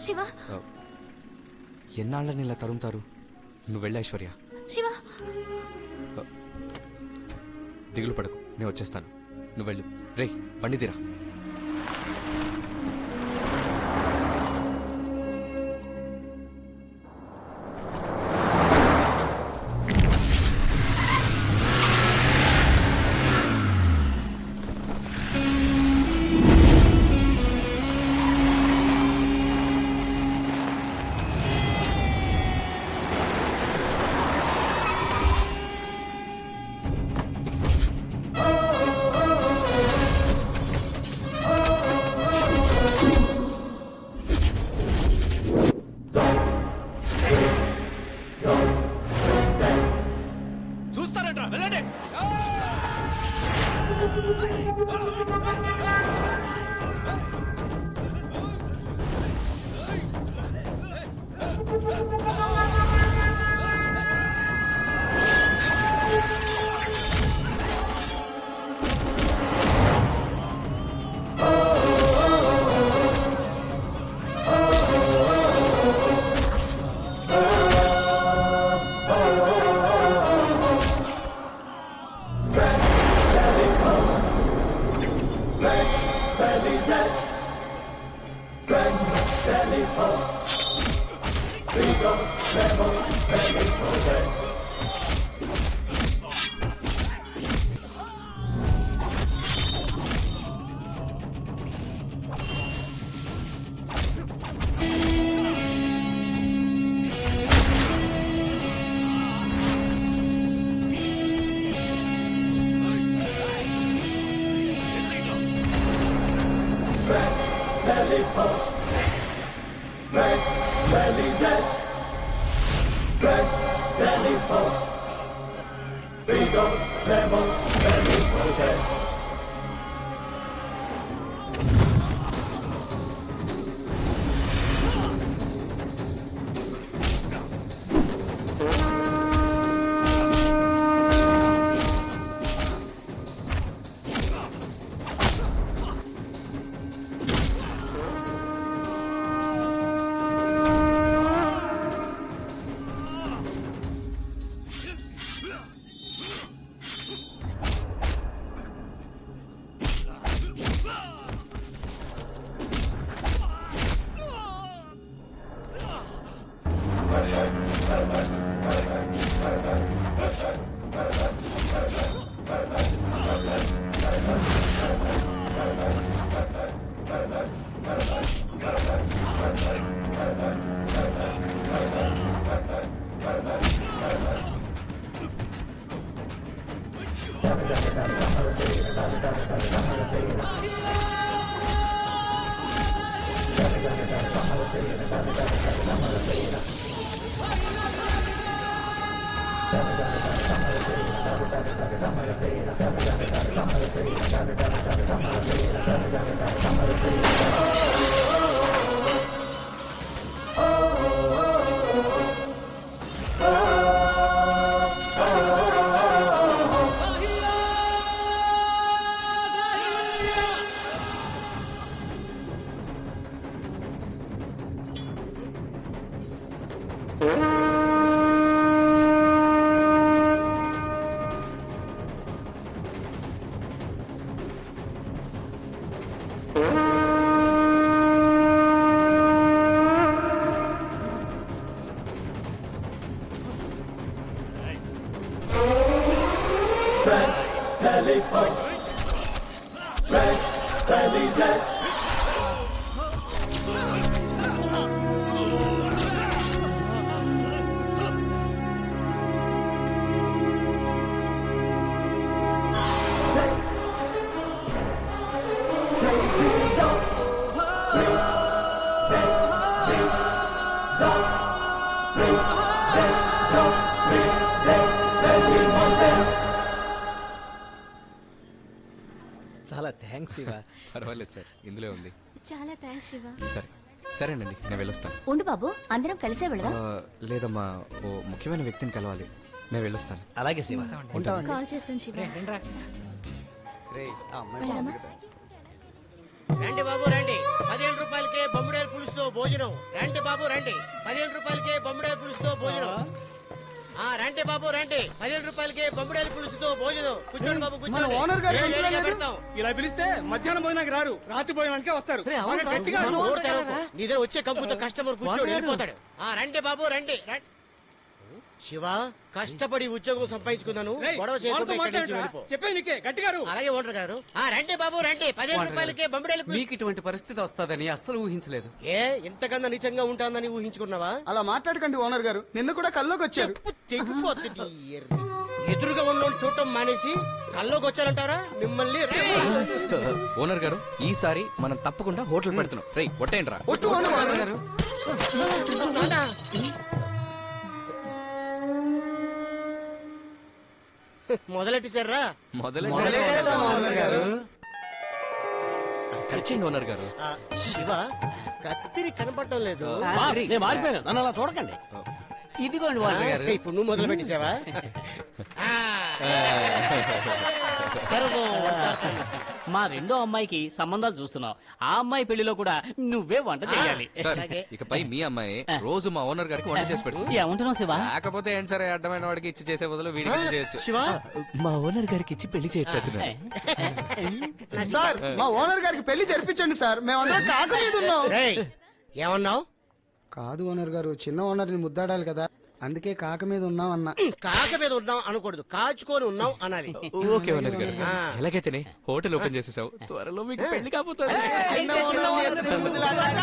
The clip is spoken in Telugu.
శివ ఎన్నాళ్ళని ఇలా తరుముతారు? నువ్వు వెళ్ళ ఐశ్వర్య. శివ దిగులు పడకు, నేను వచ్చేస్తాను. నువ్వు వెళ్ళు. రేయ్ బండి తీరా. చాలా థ్యాంక్స్ శివ. పర్వాలేదు సార్, ఇందులో ఉంది. చాలా థ్యాంక్స్ శివ. సరే సరేనండి, నేను వెళ్ళొస్తాను. ఉండు బాబు, అందరం కలిసే వెళదాం. లేదమ్మా, ఓ ముఖ్యమైన వ్యక్తిని కలవాలి. నేను వెళ్ళొస్తాను. అలాగే శివ. కాల్ చేస్తాను శివ. రేయ్, ఆ అమ్మాయి వెళ్దామా? బాగుంది కదా. రండి బాబు రండి 15 రూపాయలకే బొమ్మడేలు పులుసుతో భోజనం. రండి బాబు రండి 15 రూపాయలకే బొమ్మడేలు పులుసుతో భోజనం. రండి బాబు రండి 15 రూపాయలకే బొమ్మడేలు పులుసుతో భోజనం. కూర్చోండి బాబు కూర్చోండి. వేడివేడిగా పెడతాం. ఇలా పిలిస్తే మధ్యాహ్నం భోజనానికి రారు, రాత్రి భోజనానికే వస్తారు. బాగా గట్టిగా అరువు. నోరు తెరవకు. నీ దగ్గర వచ్చే కంపుతో కస్టమర్ కూర్చోడు వెళ్ళిపోతాడు. రండి బాబు రండి రండి. శివ కష్టపడి ఉద్యోగం సంపాదించుకున్నాను. రేయ్, గొడవ చేయకుండా వాళ్ళతో ఇక్కడి నుంచి మాట్లాడరా? వెళ్ళిపో. చెప్పేది నీకే గట్టిగా అరువు. అలాగే ఓనర్ గారు. రండి బాబు రండి 15 రూపాయలకే బొమ్మడేలు పులుసు. మీకు ఇటువంటి పరిస్థితి వస్తుందని అస్సలు ఊహించలేదు. ఏ ఇంతకన్నా నిజంగా ఉంటానని ఊహించుకున్నావా? అలా మాట్లాడకండి ఓనర్ గారు, నిన్న కూడా కల్లోకి వచ్చారు. చెప్పు తెగిపోతుంది ఈ ఎర్రి. ఎదురుగా ఉన్నోళ్ళు చూడటం మానేసి కల్లోకి వచ్చారంటారా మిమ్మల్ని? ఓనర్ గారు ఈసారి మనం తప్పకుండా హోటల్ పెడుతున్నాం. రేయ్ ఒట్టేయండి రా. ఒట్టు ఓనర్ గారు. మొదలెట్టేశారా? మొదలెట్టేద్దాం ఓనర్ గారు. ఖచ్చితంగా ఓనర్ గారు. శివ కత్తిరి కనపడటం లేదు. నేను మారిపోయాను, నన్ను అలా చూడకండి. ఇదిగోండి ఓనర్ గారు. ఇప్పుడు నువ్వు మొదలు పెట్టేసావా? సర్వం మా రెండో అమ్మాయికి సంబంధాలు చూస్తున్నావు. ఆ అమ్మాయి పెళ్లిలో కూడా నువ్వే వంట చేయాలి. సార్ అలాగే. ఇకపై మీ అమ్మాయి రోజు మా ఓనర్ గారికి వంట చేసి పెడుతుంది. ఏమంటున్నావు శివ? లేకపోతే ఏంటి సరే అడ్డమైన వాడికి ఇచ్చి చేసే బదులు వీడికి ఇచ్చి చేయొచ్చు. శివ మా ఓనర్ గారికి ఇచ్చి పెళ్లి చేయొచ్చు అతను. సార్ మా ఓనర్ గారికి పెళ్లి జరిపించండి సార్, మేమందరం కాక మీద ఉన్నాం. రేయ్, ఏమన్నావు? కాదు ఓనర్ గారు, చిన్న ఓనర్ని ముద్దాడాలి కదా, అందుకే కాక మీద ఉన్నాం అన్న. కాక మీద ఉన్నాం అనకూడదు, కాచుకొని ఉన్నాం అనాలి. ఓకే ఓనర్ గారు. ఎలాగైతేనే హోటల్ ఓపెన్ చేసేసావు, త్వరలో మీకు పెళ్లి కాబోతుంది. చిన్న ఓనర్ని ఎత్తుకుని ముద్దులాడాలి.